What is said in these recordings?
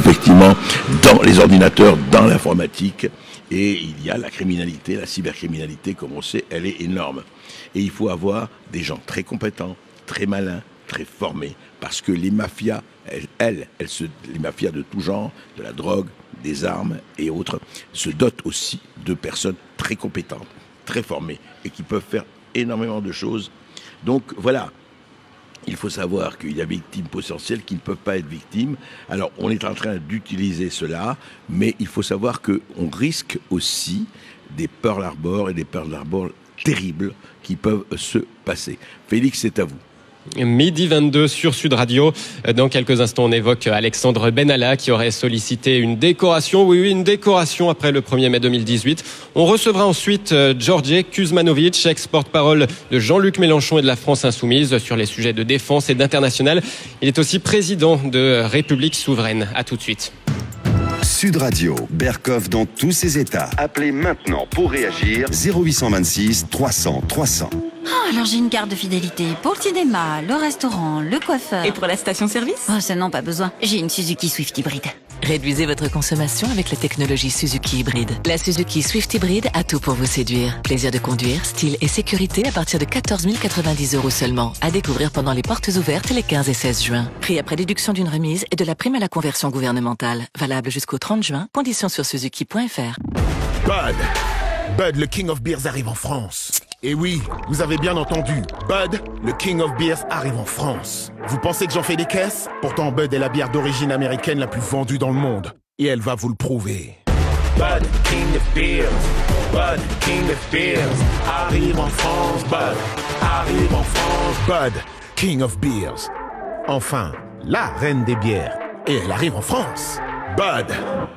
effectivement dans les ordinateurs, dans l'informatique. Et il y a la criminalité, la cybercriminalité, comme on sait, elle est énorme. Et il faut avoir des gens très compétents, très malins, très formés, parce que les mafias, les mafias de tout genre, de la drogue, des armes et autres, se dotent aussi de personnes très compétentes, très formées, et qui peuvent faire énormément de choses. Donc voilà, il faut savoir qu'il y a des victimes potentielles qui ne peuvent pas être victimes. Alors on est en train d'utiliser cela, mais il faut savoir qu'on risque aussi des Pearl Harbor et des Pearl Harbor terribles qui peuvent se passer. Félix, c'est à vous. Midi 22 sur Sud Radio. Dans quelques instants, on évoque Alexandre Benalla qui aurait sollicité une décoration. Oui, une décoration après le 1er mai 2018. On recevra ensuite Georgiy Kuzmanovic, ex-porte-parole de Jean-Luc Mélenchon et de la France Insoumise sur les sujets de défense et d'international. Il est aussi président de République Souveraine. À tout de suite. Sud Radio, Berkoff dans tous ses états. Appelez maintenant pour réagir 0826 300 300. Oh, alors j'ai une carte de fidélité pour le cinéma, le restaurant, le coiffeur. Et pour la station-service? Oh, ça non, pas besoin. J'ai une Suzuki Swift hybride. Réduisez votre consommation avec la technologie Suzuki hybride. La Suzuki Swift hybride a tout pour vous séduire. Plaisir de conduire, style et sécurité à partir de 14 090 € seulement. À découvrir pendant les portes ouvertes les 15 et 16 juin. Prix après déduction d'une remise et de la prime à la conversion gouvernementale. Valable jusqu'au 30 juin. Conditions sur suzuki.fr. Bud, le King of Beers arrive en France. Et oui, vous avez bien entendu, Bud, le King of Beers arrive en France. Vous pensez que j'en fais des caisses? Pourtant Bud est la bière d'origine américaine la plus vendue dans le monde. Et elle va vous le prouver. Bud, King of Beers, Bud, King of Beers, arrive en France, Bud, arrive en France, Bud, King of Beers. Enfin, la reine des bières. Et elle arrive en France. Bud.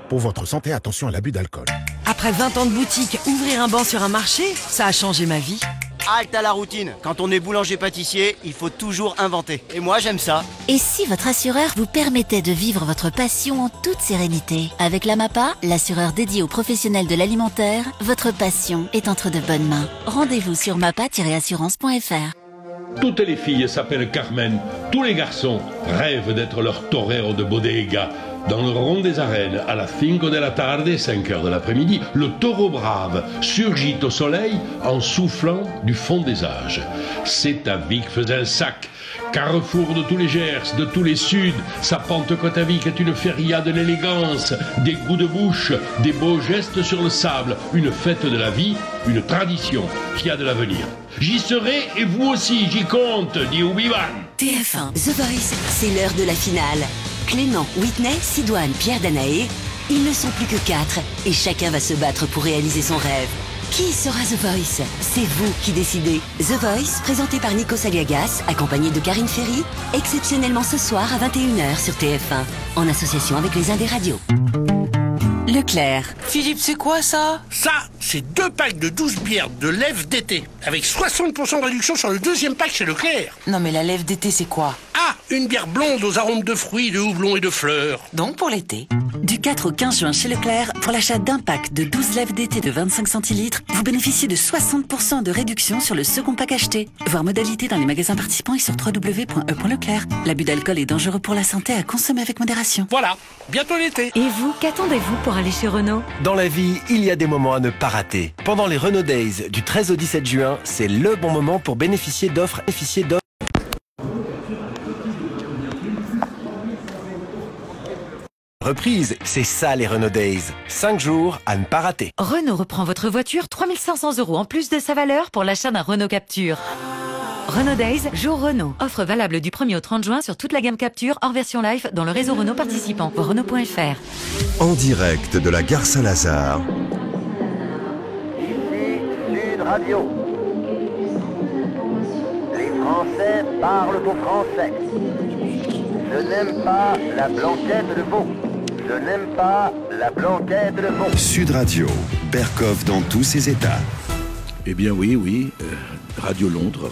Pour votre santé, attention à l'abus d'alcool. Après 20 ans de boutique, ouvrir un banc sur un marché, ça a changé ma vie. Halte à la routine. Quand on est boulanger-pâtissier, il faut toujours inventer. Et moi, j'aime ça. Et si votre assureur vous permettait de vivre votre passion en toute sérénité? Avec la MAPA, l'assureur dédié aux professionnels de l'alimentaire, votre passion est entre de bonnes mains. Rendez-vous sur mapa-assurance.fr. Toutes les filles s'appellent Carmen. Tous les garçons rêvent d'être leur torero de bodega. Dans le rond des arènes, à la 5 de la tarde, 5 heures de l'après-midi, le taureau brave surgit au soleil en soufflant du fond des âges. C'est à Vic-Fezensac, carrefour de tous les Gers, de tous les Suds. Sa Pentecôte à Vic est une feria de l'élégance, des goûts de bouche, des beaux gestes sur le sable, une fête de la vie, une tradition qui a de l'avenir. J'y serai et vous aussi, j'y compte, dit Obi-Wan. TF1, The Voice, c'est l'heure de la finale. Clément, Whitney, Sidoine, Pierre Danaé, ils ne sont plus que 4 et chacun va se battre pour réaliser son rêve. Qui sera The Voice? C'est vous qui décidez. The Voice, présenté par Nico Saliagas, accompagné de Karine Ferry, exceptionnellement ce soir à 21 h sur TF1, en association avec les Indes Radios. Leclerc. Philippe, c'est quoi ça? Ça, c'est 2 packs de 12 bières de lèvres d'été, avec 60% de réduction sur le 2e pack chez Leclerc. Non mais la lèvre d'été, c'est quoi? Ah, une bière blonde aux arômes de fruits, de houblon et de fleurs. Donc pour l'été. Du 4 au 15 juin chez Leclerc, pour l'achat d'un pack de 12 lèvres d'été de 25 centilitres, vous bénéficiez de 60% de réduction sur le second pack acheté. Voir modalité dans les magasins participants et sur www.e.leclerc. L'abus d'alcool est dangereux pour la santé, à consommer avec modération. Voilà, bientôt l'été. Et vous, qu'attendez-vous pour aller chez Renault? Dans la vie, il y a des moments à ne pas rater. Pendant les Renault Days du 13 au 17 juin, c'est le bon moment pour bénéficier d'offres. Reprise, c'est ça les Renault Days. 5 jours à ne pas rater. Renault reprend votre voiture 3 500 € en plus de sa valeur pour l'achat d'un Renault Capture. Renault Days, jour Renault. Offre valable du 1er au 30 juin sur toute la gamme Capture hors version live dans le réseau Renault participant pour Renault.fr. En direct de la gare Saint-Lazare. Ici Sud Radio. Les Français parlent au français. Je n'aime pas la blanquette de veau. Je n'aime pas la blanquette de veau. Sud Radio, Berkoff dans tous ses états. Eh bien oui, Radio Londres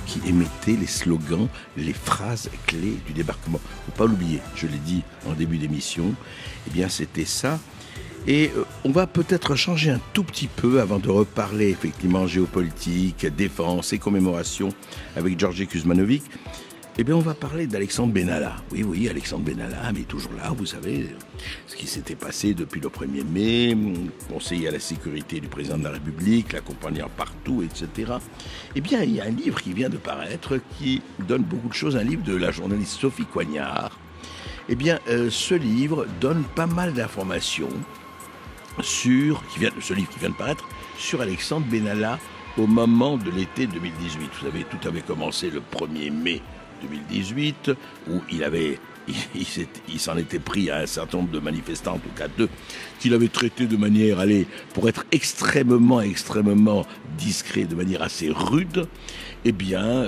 qui émettait les slogans, les phrases clés du débarquement. Faut pas l'oublier, je l'ai dit en début d'émission, eh bien c'était ça. Et on va peut-être changer un tout petit peu avant de reparler effectivement géopolitique, défense et commémoration avec Georgiy Kuzmanovic. Eh bien, on va parler d'Alexandre Benalla. Oui, Alexandre Benalla, mais toujours là, vous savez, ce qui s'était passé depuis le 1er mai, conseiller à la sécurité du président de la République, l'accompagnant partout, etc. Eh bien, il y a un livre qui vient de paraître qui donne beaucoup de choses, un livre de la journaliste Sophie Coignard. Eh bien, ce livre donne pas mal d'informations sur, ce livre qui vient de paraître, sur Alexandre Benalla au moment de l'été 2018. Vous savez, tout avait commencé le 1er mai 2018, où il s'en était pris à un certain nombre de manifestants, en tout cas 2, qu'il avait traités de manière, pour être extrêmement discret, de manière assez rude. Eh bien,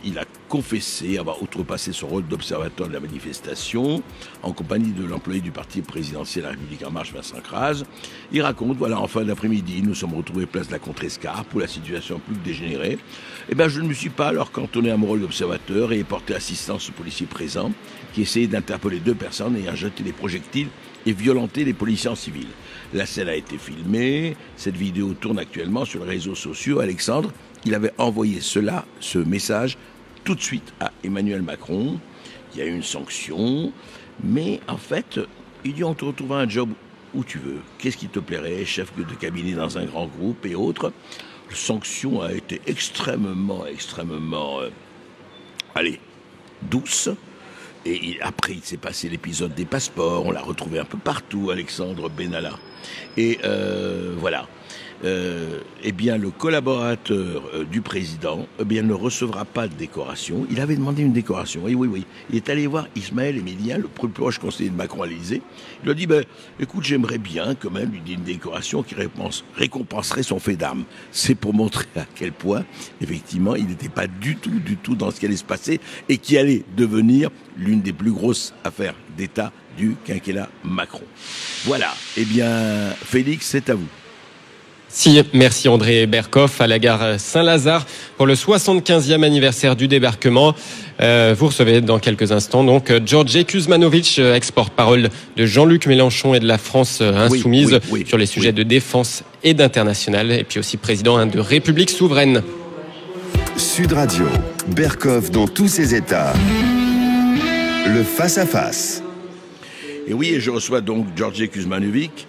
il a confessé avoir outrepassé son rôle d'observateur de la manifestation en compagnie de l'employé du parti présidentiel La République En Marche, Vincent Crase. Il raconte, voilà, en fin d'après-midi, nous sommes retrouvés place de la Contrescarpe où la situation a plus que dégénéré. Eh bien, je ne me suis pas alors cantonné à mon rôle d'observateur et ai porté assistance aux policiers présents qui essayaient d'interpeller 2 personnes ayant jeté des projectiles et violenté les policiers en civil. La scène a été filmée, cette vidéo tourne actuellement sur les réseaux sociaux. Alexandre, il avait envoyé ce message tout de suite à Emmanuel Macron. Il y a eu une sanction, mais en fait, il dit on te retrouve un job où tu veux. Qu'est-ce qui te plairait, chef de cabinet dans un grand groupe et autres. La sanction a été extrêmement, douce. Et après, il s'est passé l'épisode des passeports. On l'a retrouvé un peu partout, Alexandre Benalla. Et voilà. Eh bien, le collaborateur du président ne recevra pas de décoration. Il avait demandé une décoration. Oui. Il est allé voir Ismaël Emilien, le plus proche conseiller de Macron à l'Élysée. Il lui a dit, écoute, j'aimerais bien quand même lui dire une décoration qui récompenserait son fait d'armes. C'est pour montrer à quel point, effectivement, il n'était pas du tout dans ce qui allait se passer et qui allait devenir l'une des plus grosses affaires d'État du quinquennat Macron. Voilà. Eh bien, Félix, c'est à vous. Si, merci André Berkoff à la gare Saint-Lazare pour le 75e anniversaire du débarquement. Vous recevez dans quelques instants donc Georgi Kuzmanovic, ex-porte-parole de Jean-Luc Mélenchon et de la France insoumise sur les sujets de défense et d'international, et puis aussi président de République souveraine. Sud Radio, Berkoff dans tous ses états. Le face-à-face. Et oui, et je reçois donc Georgi Kuzmanovic.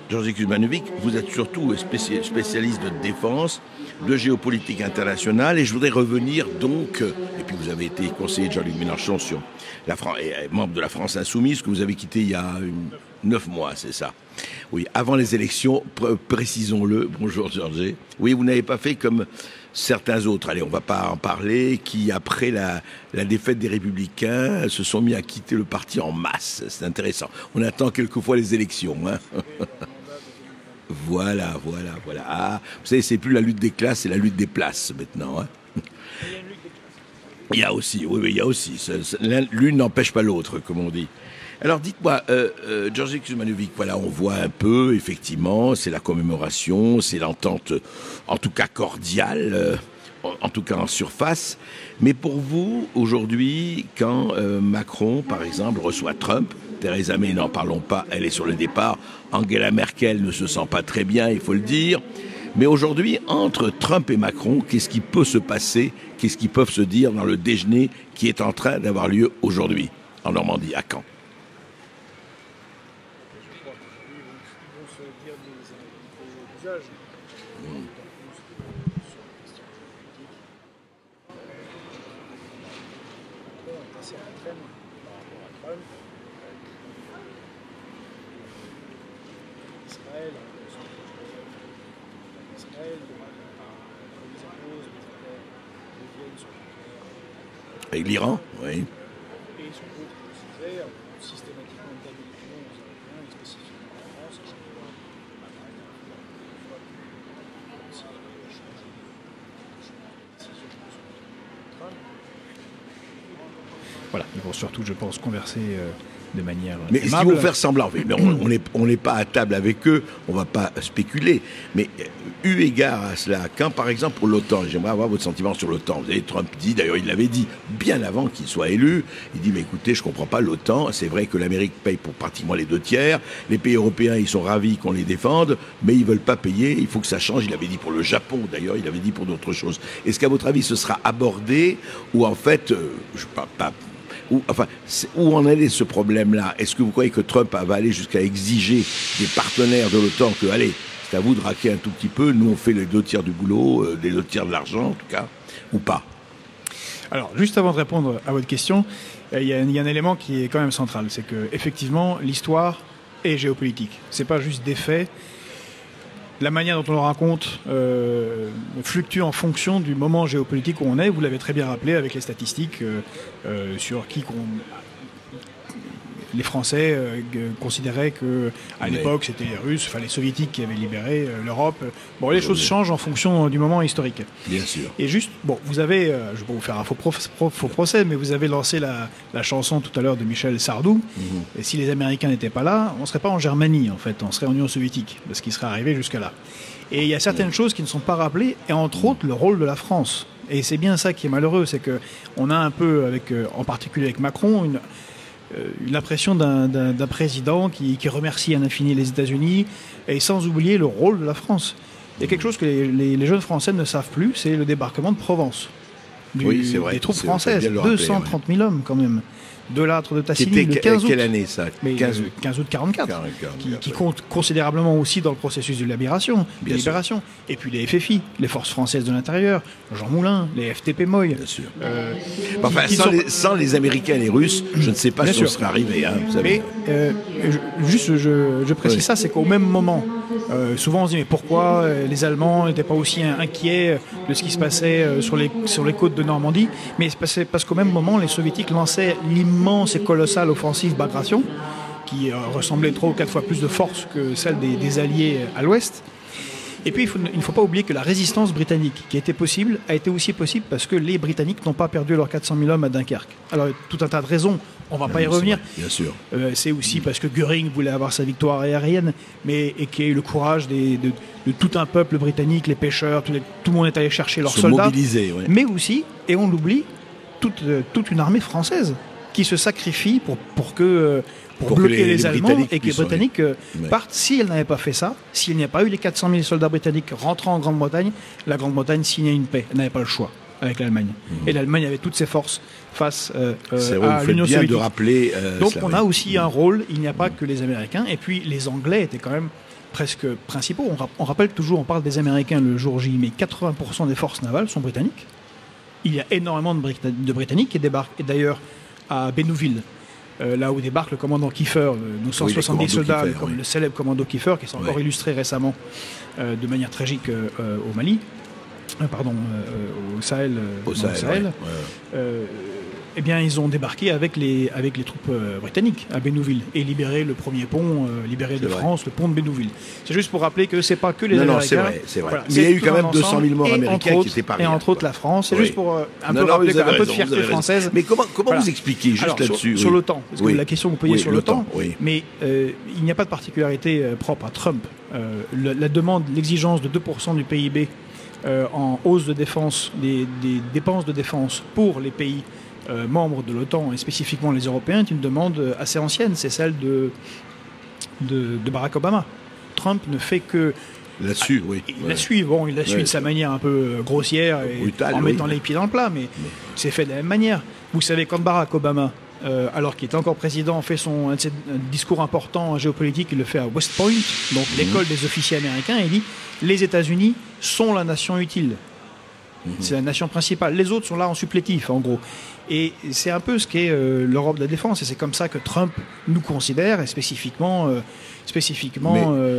Georgi Kuzmanovic, vous êtes surtout spécialiste de défense, de géopolitique internationale, et je voudrais revenir donc, et puis vous avez été conseiller de Jean-Luc Mélenchon sur et membre de la France Insoumise, que vous avez quitté il y a 9 mois, c'est ça? Oui, avant les élections, précisons-le. Bonjour Georgi. Oui, vous n'avez pas fait comme certains autres, allez, on ne va pas en parler, qui après la défaite des Républicains se sont mis à quitter le parti en masse. C'est intéressant. On attend quelquefois les élections, hein. Voilà. Ah, vous savez, c'est plus la lutte des classes, c'est la lutte des places maintenant. Hein. Il y a aussi. L'une n'empêche pas l'autre, comme on dit. Alors dites-moi, Georgi Kuzmanovic, voilà, on voit un peu, effectivement, c'est la commémoration, c'est l'entente, en tout cas cordiale, en tout cas en surface. Mais pour vous, aujourd'hui, quand Macron, par exemple, reçoit Trump, Theresa May, n'en parlons pas, elle est sur le départ. Angela Merkel ne se sent pas très bien, il faut le dire. Mais aujourd'hui, entre Trump et Macron, qu'est-ce qui peut se passer? Qu'est-ce qu'ils peuvent se dire dans le déjeuner qui est en train d'avoir lieu aujourd'hui, en Normandie, à Caen? Avec l'Iran, oui. Voilà, ils vont surtout, je pense, converser de manière mais est-ce qu'ils vont faire semblant? Mais on n'est pas à table avec eux, on ne va pas spéculer. Mais eu égard à cela, quand par exemple pour l'OTAN, j'aimerais avoir votre sentiment sur l'OTAN. Vous savez, Trump dit, d'ailleurs il l'avait dit bien avant qu'il soit élu, il dit mais écoutez, je ne comprends pas l'OTAN, c'est vrai que l'Amérique paye pour pratiquement les 2/3, les pays européens ils sont ravis qu'on les défende, mais ils ne veulent pas payer, il faut que ça change. Il avait dit pour le Japon d'ailleurs, il avait dit pour d'autres choses. Est-ce qu'à votre avis ce sera abordé ou en fait, je ne parle pas... Où en est ce problème-là? Est-ce que vous croyez que Trump va aller jusqu'à exiger des partenaires de l'OTAN que, allez, c'est à vous de raquer un tout petit peu, nous on fait les 2/3 du boulot, les 2/3 de l'argent en tout cas, ou pas? Alors, juste avant de répondre à votre question, il y a un élément qui est quand même central, c'est que effectivement l'histoire est géopolitique. C'est pas juste des faits. La manière dont on le raconte fluctue en fonction du moment géopolitique où on est. Vous l'avez très bien rappelé avec les statistiques sur qui les Français considéraient que à l'époque c'était les Russes, enfin les Soviétiques qui avaient libéré l'Europe. Bon, les choses changent en fonction du moment historique. Bien sûr. Et juste, bon, vous avez, je ne vais pas vous faire un faux procès, mais vous avez lancé la chanson tout à l'heure de Michel Sardou. Et si les Américains n'étaient pas là, on ne serait pas en Germanie en fait, on serait en Union soviétique, parce qu'ils seraient arrivés jusqu'à là. Et il y a certaines choses qui ne sont pas rappelées, et entre autres le rôle de la France. Et c'est bien ça qui est malheureux, c'est que on a un peu, en particulier avec Macron, l'impression d'un président qui remercie à l'infini les États-Unis, et sans oublier le rôle de la France. Il y a quelque chose que les jeunes Français ne savent plus, c'est le débarquement de Provence. Oui, c'est vrai. Des troupes françaises, 230 000 hommes quand même. De l'âtre de Tassigny, le 15 août. Quelle année ça? 15 août 44, qui compte considérablement aussi dans le processus de libération. Et puis les FFI, les Forces Françaises de l'Intérieur, Jean Moulin, les FTP Moy. Bien sûr. Sans les Américains et les Russes, je ne sais pas si on serait arrivé. Hein, vous savez. Mais juste, je précise ça, c'est qu'au même moment, souvent on se dit mais pourquoi les Allemands n'étaient pas aussi inquiets de ce qui se passait sur les côtes de Normandie? Mais c'est parce qu'au même moment, les Soviétiques lançaient l'immense et colossale offensive Bagration, qui ressemblait 3 ou 4 fois plus de force que celle des Alliés à l'Ouest. Et puis il ne faut pas oublier que la résistance britannique, qui était possible, a été aussi possible parce que les Britanniques n'ont pas perdu leurs 400 000 hommes à Dunkerque. Alors tout un tas de raisons, on ne va pas y revenir. Bien sûr. C'est aussi parce que Göring voulait avoir sa victoire aérienne, et qu'il y a eu le courage de tout un peuple britannique, les pêcheurs, tout le monde est allé chercher leurs soldats. Mobiliser, ouais. Mais aussi, et on l'oublie, toute une armée française qui se sacrifie pour bloquer les Allemands et que les Britanniques partent. Si elle n'avait pas fait ça, s'il n'y a pas eu les 400 000 soldats britanniques rentrant en Grande-Bretagne, la Grande-Bretagne signait une paix. Elle n'avait pas le choix avec l'Allemagne. Et l'Allemagne avait toutes ses forces face à l'Union soviétique. De rappeler, donc on a aussi un rôle, il n'y a pas que les Américains. Et puis les Anglais étaient quand même presque principaux. On rappelle toujours, on parle des Américains le jour J, mais 80% des forces navales sont britanniques. Il y a énormément de Britanniques qui débarquent, et d'ailleurs à Bénouville, là où débarque le commandant Kiefer, nos 170 soldats, le célèbre commando Kiefer, qui s'est encore illustré récemment de manière tragique au Mali, au Sahel. Eh bien, ils ont débarqué avec les troupes britanniques à Bénouville et libéré le premier pont, de France, le pont de Bénouville. C'est juste pour rappeler que c'est pas que les Américains. C'est vrai. Voilà, mais il y a eu quand même 200 000 morts américains qui étaient pas rien. Et entre autres la France. C'est juste pour un peu rappeler un peu de fierté française. Mais comment vous expliquez juste là-dessus? Sur l'OTAN, parce que la question que vous posez sur l'OTAN, mais il n'y a pas de particularité propre à Trump. La demande, l'exigence de 2% du PIB en hausse de défense, des dépenses de défense pour les pays membres de l'OTAN et spécifiquement les Européens est une demande assez ancienne, c'est celle de Barack Obama. Trump ne fait que il la suit de sa manière un peu grossière et brutale, en mettant les pieds dans le plat, mais c'est fait de la même manière. Vous savez, quand Barack Obama, alors qu'il était encore président, fait un discours important en géopolitique, il le fait à West Point, donc l'école des officiers américains, et il dit « Les États-Unis sont la nation utile ». C'est la nation principale. Les autres sont là en supplétif, en gros. Et c'est un peu ce qu'est l'Europe de la défense. Et c'est comme ça que Trump nous considère, et spécifiquement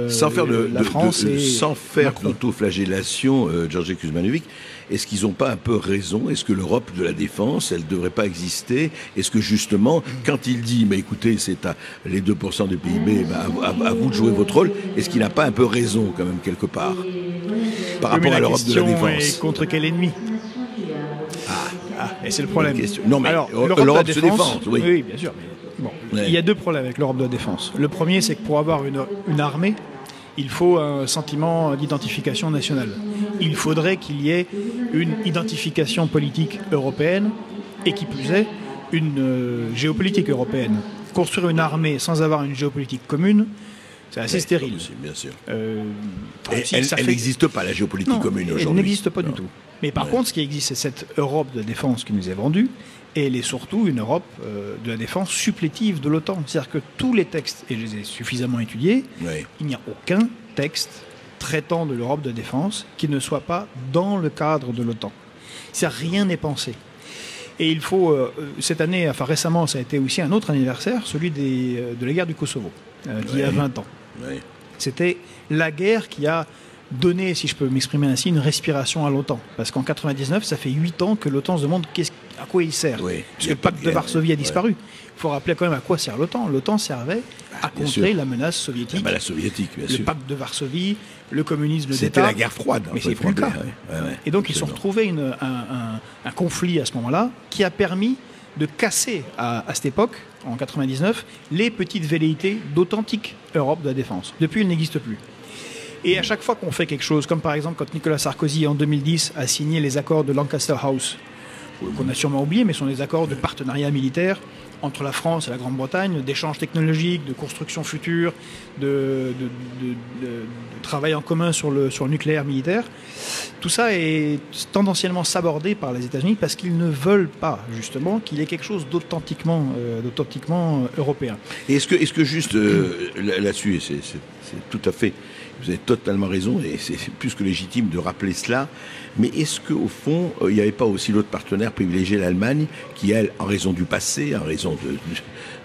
sans faire la France sans faire d'autoflagellation, Georges Kuzmanovic, est-ce qu'ils n'ont pas un peu raison? Est-ce que l'Europe de la défense, elle ne devrait pas exister? Est-ce que justement, quand il dit, mais écoutez, c'est les 2% du PIB, à vous de jouer votre rôle, est-ce qu'il n'a pas un peu raison quand même quelque part par rapport à l'Europe de la défense? Est contre quel ennemi? Et c'est le problème. Non, mais alors, l'Europe se défend. Oui, bien sûr. Mais, il y a deux problèmes avec l'Europe de la défense. Le premier, c'est que pour avoir une armée, il faut un sentiment d'identification nationale. Il faudrait qu'il y ait une identification politique européenne et qui plus est, une géopolitique européenne. Construire une armée sans avoir une géopolitique commune, c'est assez stérile. Bien sûr. Elle n'existe pas, la géopolitique commune aujourd'hui. Elle n'existe pas du tout. Mais par contre, ce qui existe, c'est cette Europe de la défense qui nous est vendue, et elle est surtout une Europe de la défense supplétive de l'OTAN. C'est-à-dire que tous les textes, et je les ai suffisamment étudiés, il n'y a aucun texte traitant de l'Europe de la défense qui ne soit pas dans le cadre de l'OTAN. C'est-à-dire rien n'est pensé. Et il faut, cette année, enfin récemment, ça a été aussi un autre anniversaire, celui de la guerre du Kosovo, d'il y a 20 ans. C'était la guerre qui a donné, si je peux m'exprimer ainsi, une respiration à l'OTAN. Parce qu'en 99, ça fait 8 ans que l'OTAN se demande à quoi il sert. Parce que le pacte de Varsovie a disparu. Il faut rappeler quand même à quoi sert l'OTAN. L'OTAN servait à contrer la menace soviétique. La soviétique, bien sûr. Le pacte de Varsovie, le communisme d'État. C'était la guerre froide. Mais c'est plus le cas. Et donc ils se sont retrouvés un conflit à ce moment-là qui a permis de casser à cette époque, en 99, les petites velléités d'authentique Europe de la défense. Depuis, il n'existe plus. Et à chaque fois qu'on fait quelque chose, comme par exemple quand Nicolas Sarkozy en 2010 a signé les accords de Lancaster House, qu'on a sûrement oublié, mais sont des accords de partenariat militaire entre la France et la Grande-Bretagne, d'échanges technologiques, de construction future, de travail en commun sur le nucléaire militaire. Tout ça est tendanciellement sabordé par les États-Unis parce qu'ils ne veulent pas, justement, qu'il y ait quelque chose d'authentiquement européen. Et est-ce que juste là-dessus, c'est tout à fait... Vous avez totalement raison, et c'est plus que légitime de rappeler cela. Mais est-ce qu'au fond, il n'y avait pas aussi l'autre partenaire privilégié, l'Allemagne, qui, elle, en raison du passé, en raison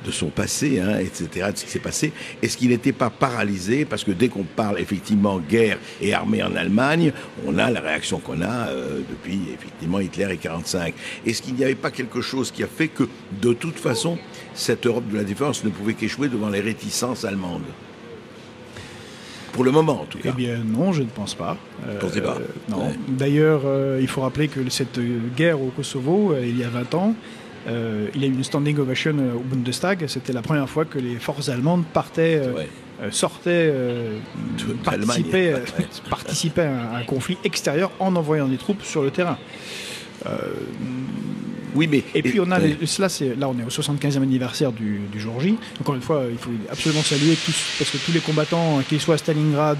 de son passé, etc., de ce qui s'est passé, est-ce qu'il n'était pas paralysé? Parce que dès qu'on parle effectivement guerre et armée en Allemagne, on a la réaction qu'on a depuis effectivement Hitler et 1945. Est-ce qu'il n'y avait pas quelque chose qui a fait que, de toute façon, cette Europe de la défense ne pouvait qu'échouer devant les réticences allemandes? Pour le moment, en tout cas. Eh bien, non, je ne pense pas. Vous pensez pas? Non. Ouais. D'ailleurs, il faut rappeler que cette guerre au Kosovo, il y a 20 ans, il y a eu une standing ovation au Bundestag. C'était la première fois que les forces allemandes sortaient, participaient à un conflit extérieur en envoyant des troupes sur le terrain. Oui, mais... Et puis on a là on est au 75e anniversaire du jour J. Encore une fois, il faut absolument saluer tous, parce que tous les combattants, qu'ils soient à Stalingrad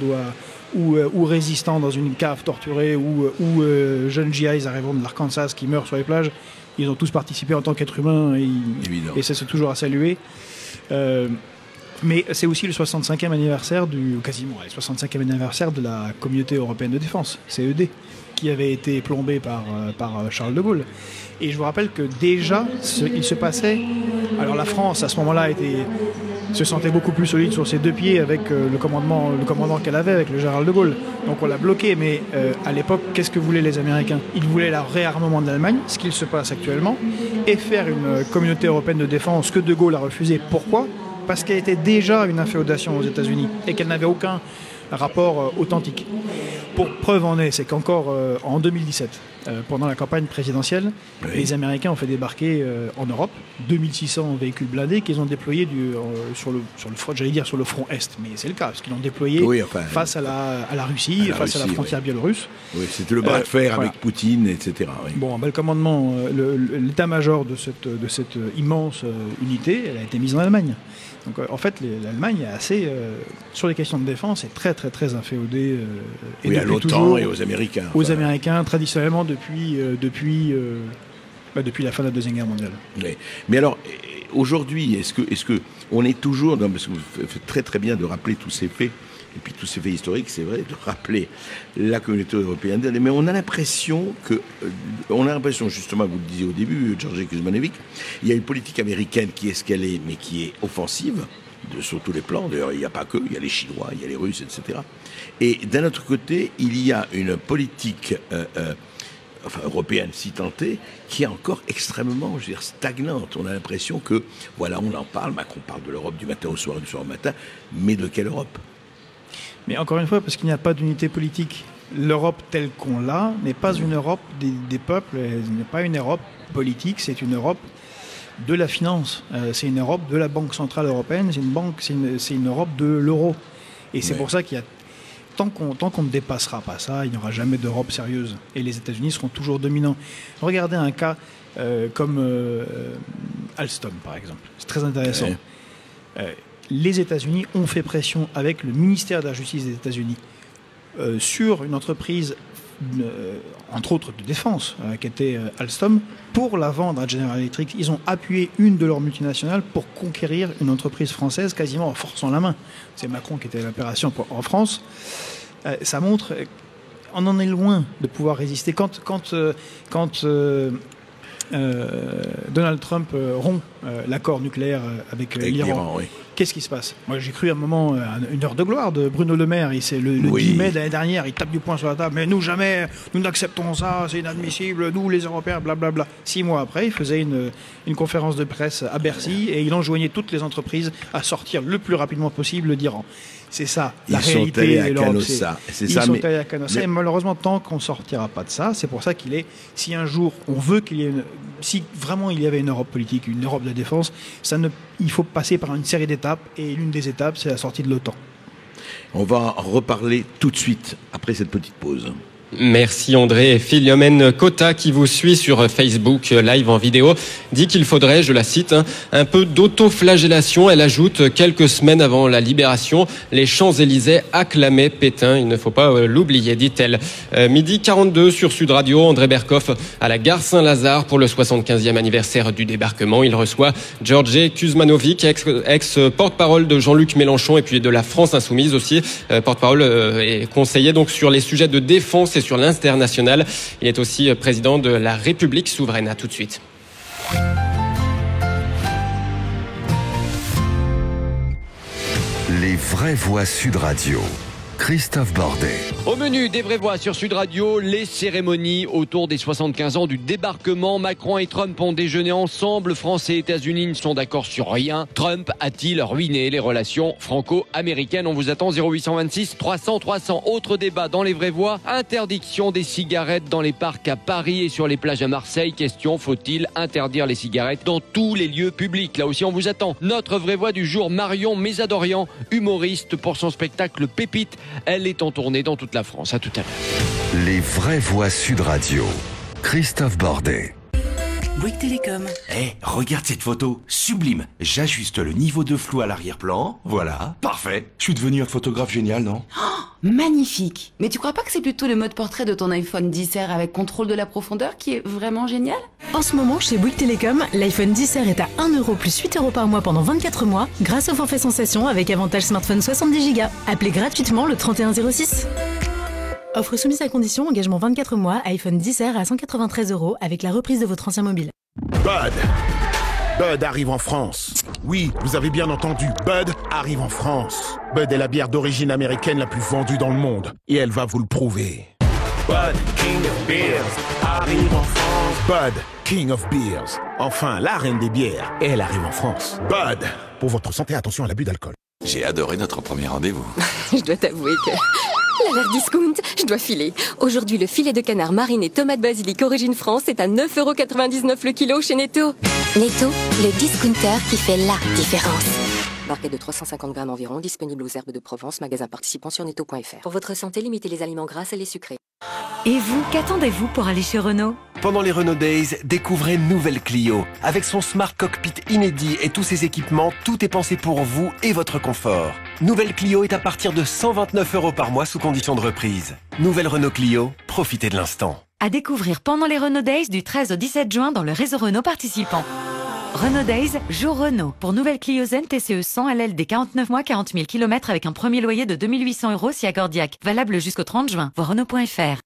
ou résistants dans une cave torturée ou jeunes GIs arrivant de l'Arkansas qui meurent sur les plages, ils ont tous participé en tant qu'êtres humains et ça c'est toujours à saluer. Mais c'est aussi le 65e anniversaire le 65e anniversaire de la Communauté européenne de défense, CED, qui avait été plombée par Charles de Gaulle. Et je vous rappelle que déjà, il se passait... Alors la France, à ce moment-là, se sentait beaucoup plus solide sur ses deux pieds avec le commandement qu'elle avait, avec le général de Gaulle. Donc on l'a bloqué, mais à l'époque, qu'est-ce que voulaient les Américains? Ils voulaient le réarmement de l'Allemagne, ce qu'il se passe actuellement, et faire une communauté européenne de défense que de Gaulle a refusé. Pourquoi? Parce qu'elle était déjà une inféodation aux États-Unis et qu'elle n'avait aucun rapport authentique. Pour preuve en est, c'est qu'encore en 2017, pendant la campagne présidentielle, les Américains ont fait débarquer en Europe 2600 véhicules blindés qu'ils ont déployés sur le front Est. Mais c'est le cas, parce qu'ils l'ont déployé face à la Russie, face à la frontière biélorusse. Oui, c'était le bras de fer avec Poutine, etc. Oui. Bon, le commandement, l'état-major de cette immense unité, elle a été mise en Allemagne. Donc en fait, l'Allemagne est assez, sur les questions de défense, est très très très inféodée. À l'OTAN et aux Américains. Aux Américains, traditionnellement depuis la fin de la Deuxième Guerre mondiale. Oui. Mais alors, aujourd'hui, est-ce que on est toujours, parce que vous faites très très bien de rappeler tous ces faits, et puis tous ces faits historiques, c'est vrai, de rappeler la communauté européenne, mais on a l'impression justement, vous le disiez au début, Georgi Kuzmanovic, il y a une politique américaine qui est ce qu'elle est, mais qui est offensive, sur tous les plans. D'ailleurs, il n'y a pas que, il y a les Chinois, il y a les Russes, etc. Et d'un autre côté, il y a une politique européenne, si tant est, qui est encore extrêmement, stagnante. On a l'impression que, voilà, on en parle, Macron parle de l'Europe du matin au soir, du soir au matin, mais de quelle Europe? Mais encore une fois, parce qu'il n'y a pas d'unité politique l'Europe telle qu'on l'a n'est pas une Europe des peuples, n'est pas une Europe politique, c'est une Europe de la finance. C'est une Europe de la Banque Centrale Européenne, c'est une Europe de l'euro. Et c'est pour ça qu'il y a tant qu'on ne dépassera pas ça, il n'y aura jamais d'Europe sérieuse. Et les États-Unis seront toujours dominants. Regardez un cas comme Alstom, par exemple. C'est très intéressant. Les États-Unis ont fait pression avec le ministère de la Justice des États-Unis sur une entreprise, entre autres de défense, qui était Alstom, pour la vendre à General Electric. Ils ont appuyé une de leurs multinationales pour conquérir une entreprise française quasiment en forçant la main. C'est Macron qui était à l'opération en France. Ça montre, on en est loin de pouvoir résister. Quand Donald Trump rompt l'accord nucléaire avec l'Iran, oui. Qu'est-ce qui se passe? Moi, j'ai cru à un moment une heure de gloire de Bruno Le Maire. Le 10 mai de l'année dernière, il tape du poing sur la table. Mais nous, jamais, nous n'acceptons ça, c'est inadmissible, nous, les Européens, blablabla. 6 mois après, il faisait une conférence de presse à Bercy et il enjoignait toutes les entreprises à sortir le plus rapidement possible d'Iran. C'est ça, la réalité. Ils sont allés à Canossa. Et malheureusement, tant qu'on ne sortira pas de ça, c'est pour ça si un jour on veut qu'il y ait si vraiment il y avait une Europe politique, une Europe de la défense, il faut passer par une série d'étapes, et l'une des étapes, c'est la sortie de l'OTAN. On va en reparler tout de suite, après cette petite pause. Merci André. Et Philomène Cotta, qui vous suit sur Facebook live en vidéo, dit qu'il faudrait, je la cite, un peu d'autoflagellation. Elle ajoute, quelques semaines avant la libération, les Champs-Élysées acclamaient Pétain. Il ne faut pas l'oublier, dit-elle. Midi 42 sur Sud Radio, André Berkoff à la gare Saint-Lazare pour le 75e anniversaire du débarquement. Il reçoit Georges Kuzmanovic, ex-porte-parole de Jean-Luc Mélenchon et puis de la France Insoumise aussi, porte-parole et conseiller donc sur les sujets de défense et sur l'international. Il est aussi président de la République souveraine. À tout de suite. Les vraies voix Sud Radio. Christophe Bordet. Au menu des vraies voix sur Sud Radio, les cérémonies autour des 75 ans du débarquement. Macron et Trump ont déjeuné ensemble. France et États-Unis ne sont d'accord sur rien. Trump a-t-il ruiné les relations franco-américaines? On vous attend 0826 300 300. Autre débat dans les vraies voix. Interdiction des cigarettes dans les parcs à Paris et sur les plages à Marseille. Question, faut-il interdire les cigarettes dans tous les lieux publics? Là aussi on vous attend. Notre vraie voix du jour, Marion Mésadorian, humoriste pour son spectacle Pépite. Elle est en tournée dans toute la France. À tout à l'heure. Les vraies voix Sud Radio. Christophe Bordet. Bouygues Télécom. Regarde cette photo, sublime. J'ajuste le niveau de flou à l'arrière-plan. Voilà, parfait. Je suis devenu un photographe génial, non? Magnifique. Mais tu crois pas que c'est plutôt le mode portrait de ton iPhone XR avec contrôle de la profondeur qui est vraiment génial? En ce moment, chez Bouygues Télécom, l'iPhone XR est à 1€ plus 8€ par mois pendant 24 mois grâce au forfait sensation avec avantage smartphone 70 Go. Appelez gratuitement le 3106. Offre soumise à condition, engagement 24 mois, iPhone XR à 193€ avec la reprise de votre ancien mobile. Bud arrive en France. Oui, vous avez bien entendu, Bud arrive en France. Bud est la bière d'origine américaine la plus vendue dans le monde. Et elle va vous le prouver. Bud, King of Beers, arrive en France. Bud, King of Beers. Enfin, la reine des bières. Et elle arrive en France. Bud, pour votre santé, attention à l'abus d'alcool. J'ai adoré notre premier rendez-vous. Je dois t'avouer que... L'alerte discount, je dois filer. Aujourd'hui, le filet de canard mariné tomate basilic origine France est à 9,99€ le kilo chez Netto. Netto, le discounter qui fait la différence. Barquette de 350 grammes environ, disponible aux herbes de Provence, magasin participant sur netto.fr. Pour votre santé, limitez les aliments gras et les sucrés. Et vous, qu'attendez-vous pour aller chez Renault? Pendant les Renault Days, découvrez nouvelle Clio. Avec son Smart Cockpit inédit et tous ses équipements, tout est pensé pour vous et votre confort. Nouvelle Clio est à partir de 129€ par mois sous condition de reprise. Nouvelle Renault Clio, profitez de l'instant. À découvrir pendant les Renault Days du 13 au 17 juin dans le réseau Renault participant. Renault Days, jour Renault. Pour nouvelle Clio Zen TCE 100 LL des 49 mois, 40 000 km avec un premier loyer de 2800€ si accordiaque. Valable jusqu'au 30 juin. Voir Renault.fr.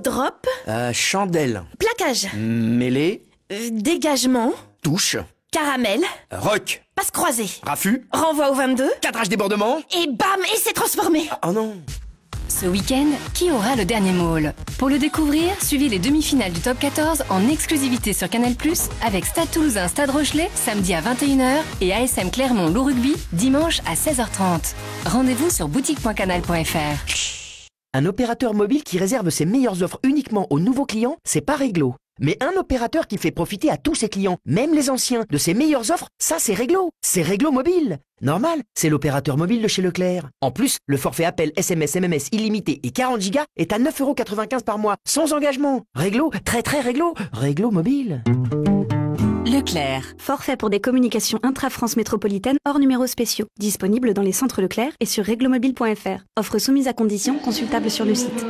Drop. Chandelle. Plaquage. Mêlée. Dégagement. Touche. Caramel. Rock. Passe croisée. Raffut. Renvoi au 22. Cadrage débordement. Et bam, et c'est transformé. Oh non. Ce week-end, qui aura le dernier mot? Pour le découvrir, suivez les demi-finales du Top 14 en exclusivité sur Canal+, avec Stade Toulousain Stade Rochelet, samedi à 21h, et ASM Clermont Loup Rugby, dimanche à 16h30. Rendez-vous sur boutique.canal.fr. Un opérateur mobile qui réserve ses meilleures offres uniquement aux nouveaux clients, c'est pas Réglo. Mais un opérateur qui fait profiter à tous ses clients, même les anciens, de ses meilleures offres, ça c'est Réglo. C'est Réglo Mobile. Normal, c'est l'opérateur mobile de chez Leclerc. En plus, le forfait appel SMS MMS illimité et 40 Go est à 9,95 € par mois, sans engagement. Réglo, très Réglo. Réglo Mobile. Leclerc. Forfait pour des communications intra-France métropolitaine hors numéros spéciaux. Disponible dans les centres Leclerc et sur reglomobile.fr. Offre soumise à conditions, consultable sur le site.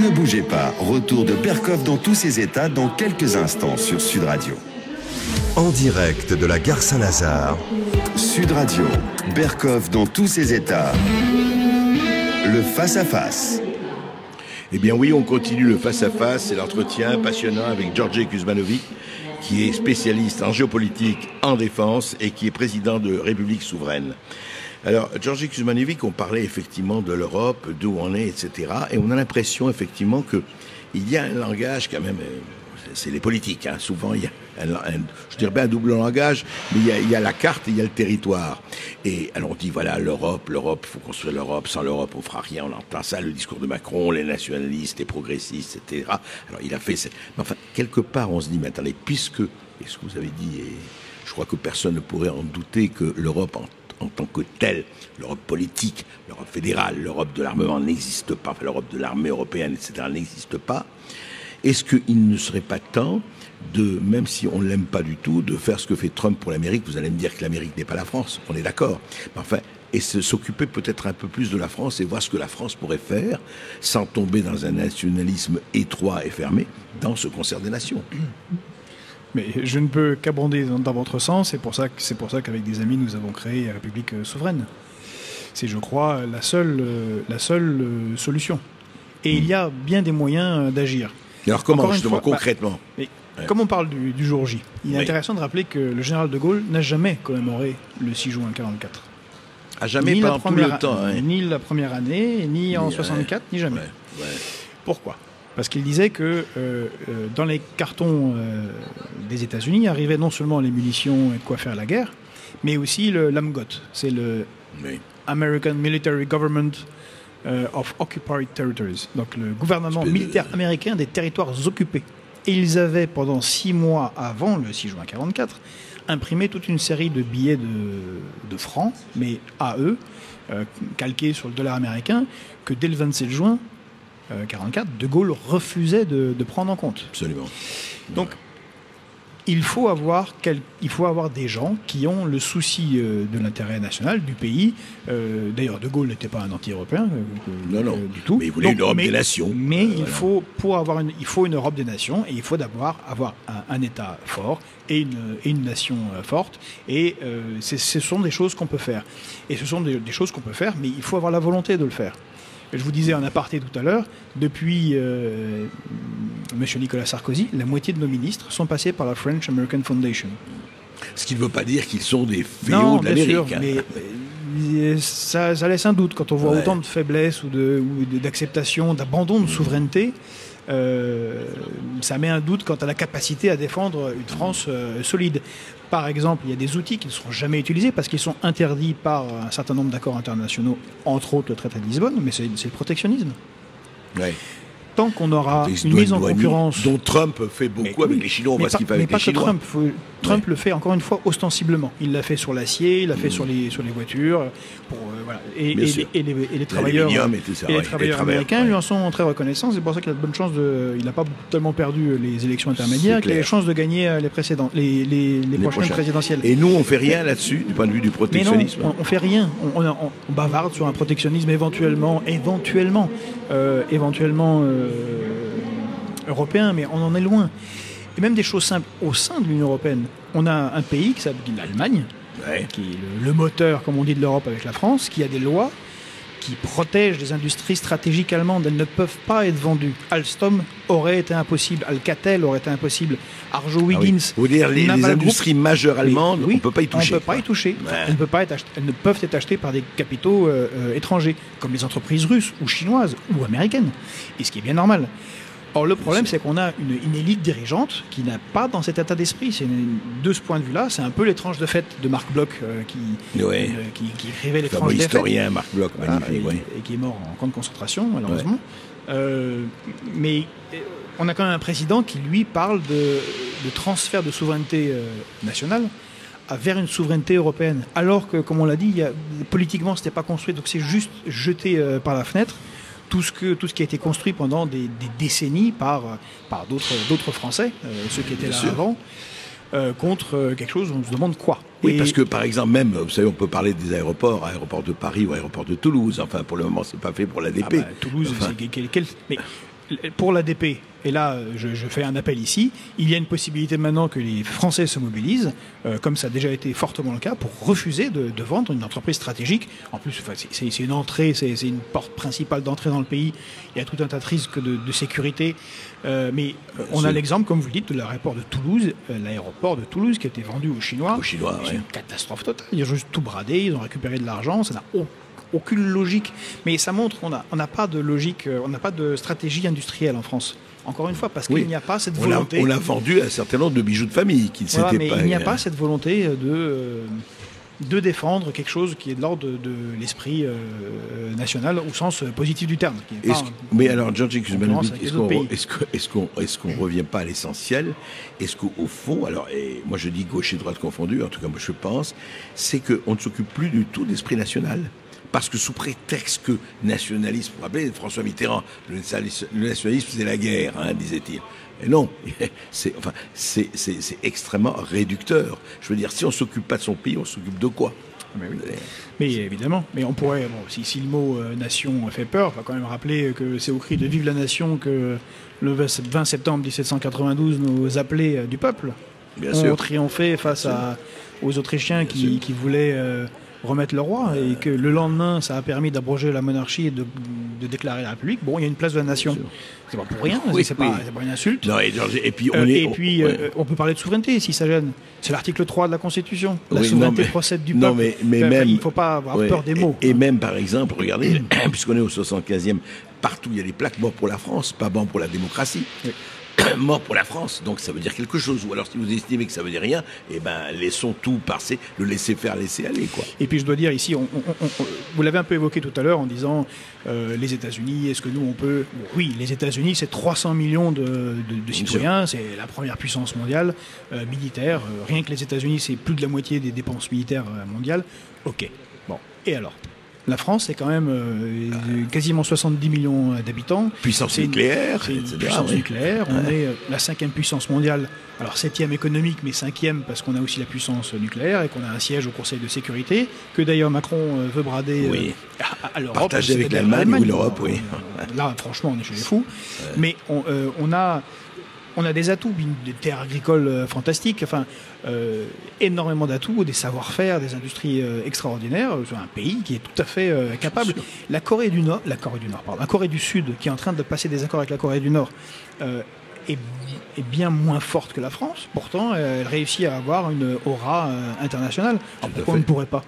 Ne bougez pas, retour de Berkoff dans tous ses états dans quelques instants sur Sud Radio. En direct de la gare Saint-Lazare, Sud Radio, Berkoff dans tous ses états, le face-à-face. Eh bien oui, on continue le face-à-face et l'entretien passionnant avec Georgi Kuzmanovic, qui est spécialiste en géopolitique, en défense et qui est président de République souveraine. Alors, Georgi Kuzmanovic, on parlait effectivement de l'Europe, d'où on est, etc. Et on a l'impression effectivement qu'il y a un langage quand même, c'est les politiques, hein. Souvent il y a je dirais pas un double langage, mais il y a la carte et il y a le territoire. Et alors on dit voilà, l'Europe, il faut construire l'Europe, sans l'Europe on fera rien, on entend ça, le discours de Macron, les nationalistes, les progressistes, etc. Alors il a fait ça. Mais enfin, quelque part on se dit, mais attendez, puisque, et ce que vous avez dit, et je crois que personne ne pourrait en douter, que l'Europe en tant que telle, l'Europe politique, l'Europe fédérale, l'Europe de l'armement n'existe pas, enfin, l'Europe de l'armée européenne, etc. n'existe pas. Est-ce qu'il ne serait pas temps de, même si on ne l'aime pas du tout, de faire ce que fait Trump pour l'Amérique? Vous allez me dire que l'Amérique n'est pas la France, on est d'accord. Mais enfin, et s'occuper peut-être un peu plus de la France et voir ce que la France pourrait faire sans tomber dans un nationalisme étroit et fermé dans ce concert des nations. Mais je ne peux qu'abonder dans votre sens, c'est pour ça qu'avec des amis nous avons créé la République souveraine. C'est, je crois, la seule solution. Et il y a bien des moyens d'agir. Alors comment, justement, concrètement Comme on parle du jour J, il est intéressant de rappeler que le général de Gaulle n'a jamais commémoré le 6 juin 1944. Ah, jamais, ni pendant tout le temps. Hein. Ni la première année, ni en 64, ni jamais. Pourquoi ? Parce qu'il disait que dans les cartons des États-Unis arrivaient non seulement les munitions et de quoi faire la guerre, mais aussi l'AMGOT, c'est le American Military Government of Occupied Territories, donc le gouvernement militaire américain des territoires occupés. Et ils avaient, pendant 6 mois avant le 6 juin 1944, imprimé toute une série de billets de francs, mais à eux, calqués sur le dollar américain, que dès le 27 juin 1944, De Gaulle refusait de prendre en compte. Absolument. Donc, il faut avoir des gens qui ont le souci de l'intérêt national du pays. D'ailleurs, De Gaulle n'était pas un anti-européen du tout. Mais il voulait une Europe des nations. Mais il faut une Europe des nations, et il faut d'abord avoir un État fort et une nation forte. Et ce sont des choses qu'on peut faire. Et ce sont des choses qu'on peut faire, mais il faut avoir la volonté de le faire. Je vous disais en aparté tout à l'heure, depuis M. Nicolas Sarkozy, la moitié de nos ministres sont passés par la French American Foundation. Ce qui ne veut pas dire qu'ils sont des féaux de l'Amérique. Non, bien sûr, mais ça laisse un doute quand on voit autant de faiblesse ou d'acceptation, d'abandon de souveraineté. Ça met un doute quant à la capacité à défendre une France solide. Par exemple, il y a des outils qui ne seront jamais utilisés parce qu'ils sont interdits par un certain nombre d'accords internationaux, entre autres le traité de Lisbonne, mais c'est le protectionnisme. Ouais. Tant qu'on aura une mise en concurrence... Dont Trump fait beaucoup avec les Chinois, on voit ce qu'il fait avec les Chinois. Trump le fait encore une fois ostensiblement. Il l'a fait sur l'acier, il l'a fait sur les voitures, voilà. Et les travailleurs américains lui en sont très reconnaissants. C'est pour ça qu'il a de bonnes chances il n'a pas tellement perdu les élections intermédiaires, qu'il a les chances de gagner les prochaines présidentielles. Et nous, on fait rien là-dessus, du point de vue du protectionnisme. Mais non, on fait rien. On bavarde sur un protectionnisme éventuellement européen, mais on en est loin. Et même des choses simples au sein de l'Union européenne. On a un pays qui s'appelle l'Allemagne, qui est le moteur, comme on dit, de l'Europe avec la France, qui a des lois qui protègent les industries stratégiques allemandes. Elles ne peuvent pas être vendues. Alstom aurait été impossible, Alcatel aurait été impossible, Arjowiggins. Vous dire les industries majeures allemandes, on ne peut pas y toucher. On ne peut pas y toucher. Elles ne peuvent être achetées par des capitaux étrangers, comme les entreprises russes ou chinoises ou américaines. Et ce qui est bien normal. Or, le problème, c'est qu'on a une élite dirigeante qui n'a pas dans cet état d'esprit. De ce point de vue-là, c'est un peu l'étrange de fête de Marc Bloch qui écrivait l'étrange de fête. Historien Marc Bloch, magnifique, et qui est mort en camp de concentration, malheureusement. Mais on a quand même un président qui, lui, parle de transfert de souveraineté nationale vers une souveraineté européenne. Alors que, comme on l'a dit, politiquement, ce n'était pas construit, donc c'est juste jeté par la fenêtre. Tout ce qui a été construit pendant des décennies par d'autres Français, ceux qui étaient là avant, contre quelque chose, on se demande quoi. Oui, parce que par exemple, même, vous savez, on peut parler des aéroports de Paris ou aéroport de Toulouse. Enfin, pour le moment, c'est pas fait pour l'ADP. Toulouse, mais pour l'ADP, et là, je fais un appel ici, il y a une possibilité maintenant que les Français se mobilisent, comme ça a déjà été fortement le cas, pour refuser de vendre une entreprise stratégique. En plus, c'est une entrée, c'est une porte principale d'entrée dans le pays. Il y a tout un tas de risques de sécurité. Mais on a l'exemple, comme vous le dites, de l'aéroport de Toulouse, qui a été vendu aux Chinois. C'est une catastrophe totale. Ils ont juste tout bradé, ils ont récupéré de l'argent, ça n'a aucune logique. Mais ça montre qu'on n'a pas de logique, on n'a pas de stratégie industrielle en France. Encore une fois, parce qu'il n'y a pas cette volonté. On l'a vendu à un certain nombre de bijoux de famille qui ne s'étaient mais pas. Il n'y a pas cette volonté de défendre quelque chose qui est de l'ordre de l'esprit national au sens positif du terme. Mais alors, Georges, est-ce qu'on ne revient pas à l'essentiel? Est-ce qu'au fond, et moi je dis gauche et droite confondus, en tout cas moi je pense, c'est qu'on ne s'occupe plus du tout d'esprit national. Parce que sous prétexte que nationalisme, vous vous rappelez François Mitterrand, le nationalisme c'est la guerre, disait-il. Et non, c'est extrêmement réducteur. Je veux dire, si on ne s'occupe pas de son pays, on s'occupe de quoi? Mais évidemment, mais on pourrait, si le mot nation fait peur, il faut quand même rappeler que c'est au cri de Vive la nation que le 20 septembre 1792 nos appelés du peuple ont triomphé face aux Autrichiens qui voulaient remettre le roi, et que le lendemain ça a permis d'abroger la monarchie et de déclarer la République. Bon, il y a une place de la nation. C'est pas pour rien, c'est pas une insulte. Non, et puis on peut parler de souveraineté si ça gêne. C'est l'article 3 de la Constitution. La souveraineté procède du peuple. Mais même, il ne faut pas avoir peur des mots. Et même, par exemple, regardez, puisqu'on est au 75e, partout il y a des plaques mort pour la France, pas bon pour la démocratie. Mort pour la France, donc ça veut dire quelque chose. Ou alors si vous estimez que ça veut dire rien, laissons tout passer, le laisser faire, laisser aller, quoi. Et puis je dois dire ici, vous l'avez un peu évoqué tout à l'heure en disant les États-Unis, est-ce que nous on peut... Oui, les États-Unis, c'est 300 millions de citoyens, c'est la première puissance mondiale militaire. Rien que les États-Unis, c'est plus de la moitié des dépenses militaires mondiales. Ok, bon, et alors ? La France, c'est quand même quasiment 70 millions d'habitants. Puissance nucléaire, c'est une puissance nucléaire. On est la 5e puissance mondiale. Alors 7e économique, mais 5e parce qu'on a aussi la puissance nucléaire et qu'on a un siège au Conseil de sécurité, que d'ailleurs Macron veut brader à l'Europe. Partager avec l'Allemagne ou l'Europe, oui. Là, franchement, on est chez les fous. Mais on a des atouts, des terres agricoles fantastiques, énormément d'atouts, des savoir-faire, des industries extraordinaires. C'est un pays qui est tout à fait capable. La Corée du Sud, qui est en train de passer des accords avec la Corée du Nord, est bien moins forte que la France. Pourtant, elle réussit à avoir une aura internationale. Alors, pourquoi on ne pourrait pas?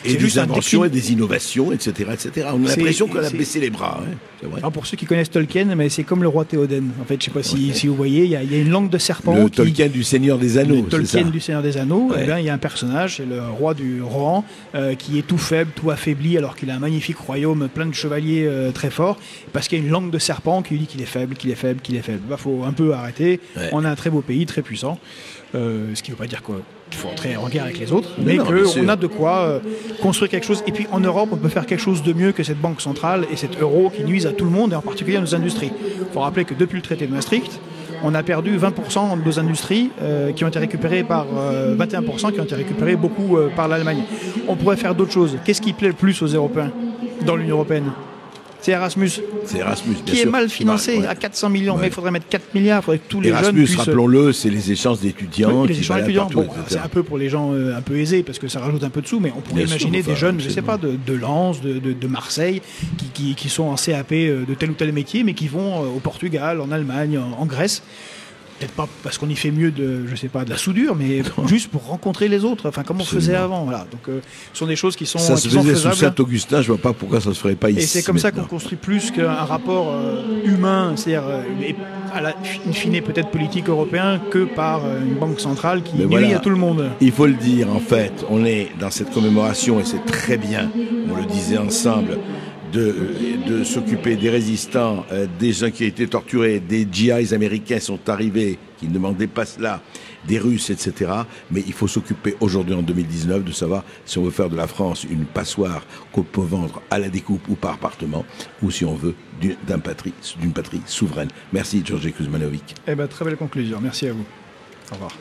Et des inventions et des innovations, etc. On a l'impression qu'on a baissé les bras. C'est vrai. Alors pour ceux qui connaissent Tolkien, mais c'est comme le roi Théoden. En fait, je ne sais pas si vous voyez, il y a une langue de serpent. Tolkien du Seigneur des Anneaux. Tolkien du Seigneur des Anneaux. Ouais. Il y a un personnage, c'est le roi du Rohan, qui est tout faible, tout affaibli, alors qu'il a un magnifique royaume, plein de chevaliers très forts, parce qu'il y a une langue de serpent qui lui dit qu'il est faible, qu'il est faible, qu'il est faible. Il faut un peu arrêter. Ouais. On a un très beau pays, très puissant. Ce qui ne veut pas dire qu'il faut entrer en guerre avec les autres, mais qu'on a de quoi construire quelque chose. Et puis en Europe, on peut faire quelque chose de mieux que cette banque centrale et cet euro qui nuisent à tout le monde, et en particulier à nos industries. Il faut rappeler que depuis le traité de Maastricht, on a perdu 20% de nos industries qui ont été récupérées par 21% qui ont été récupérées beaucoup par l'Allemagne. On pourrait faire d'autres choses. Qu'est-ce qui plaît le plus aux Européens dans l'Union européenne ? C'est Erasmus. C'est Erasmus, bien qui sûr. Est mal financé à 400 millions, mais il faudrait mettre 4 milliards, il faudrait que tous les Erasmus, jeunes puissent... rappelons-le, c'est les échanges d'étudiants les échanges d'étudiants, partout, c'est un peu pour les gens un peu aisés, parce que ça rajoute un peu de sous, mais on pourrait imaginer des jeunes, je ne sais pas, de Lens, de Marseille, qui sont en CAP de tel ou tel métier, mais qui vont au Portugal, en Allemagne, en Grèce, Peut-être pas parce qu'on y fait mieux de la soudure, mais juste pour rencontrer les autres. Enfin, comme on faisait avant. Voilà. Donc, ce sont des choses qui sont ça se faisait sous faisables. Saint-Augustin. Je vois pas pourquoi ça se ferait pas ici. Et c'est comme ça qu'on maintenant. construit plus qu'un rapport humain, c'est-à-dire in fine peut-être politique européen, que par une banque centrale qui nuit à tout le monde. Il faut le dire, en fait, on est dans cette commémoration et c'est très bien. On le disait ensemble. De s'occuper des résistants, des gens qui ont été torturés, des GIs américains sont arrivés, qui ne demandaient pas cela, des Russes, etc. Mais il faut s'occuper aujourd'hui, en 2019, de savoir si on veut faire de la France une passoire qu'on peut vendre à la découpe ou par appartement, ou si on veut d'une patrie souveraine. Merci, Georges Kuzmanovic. Très belle conclusion. Merci à vous. Au revoir.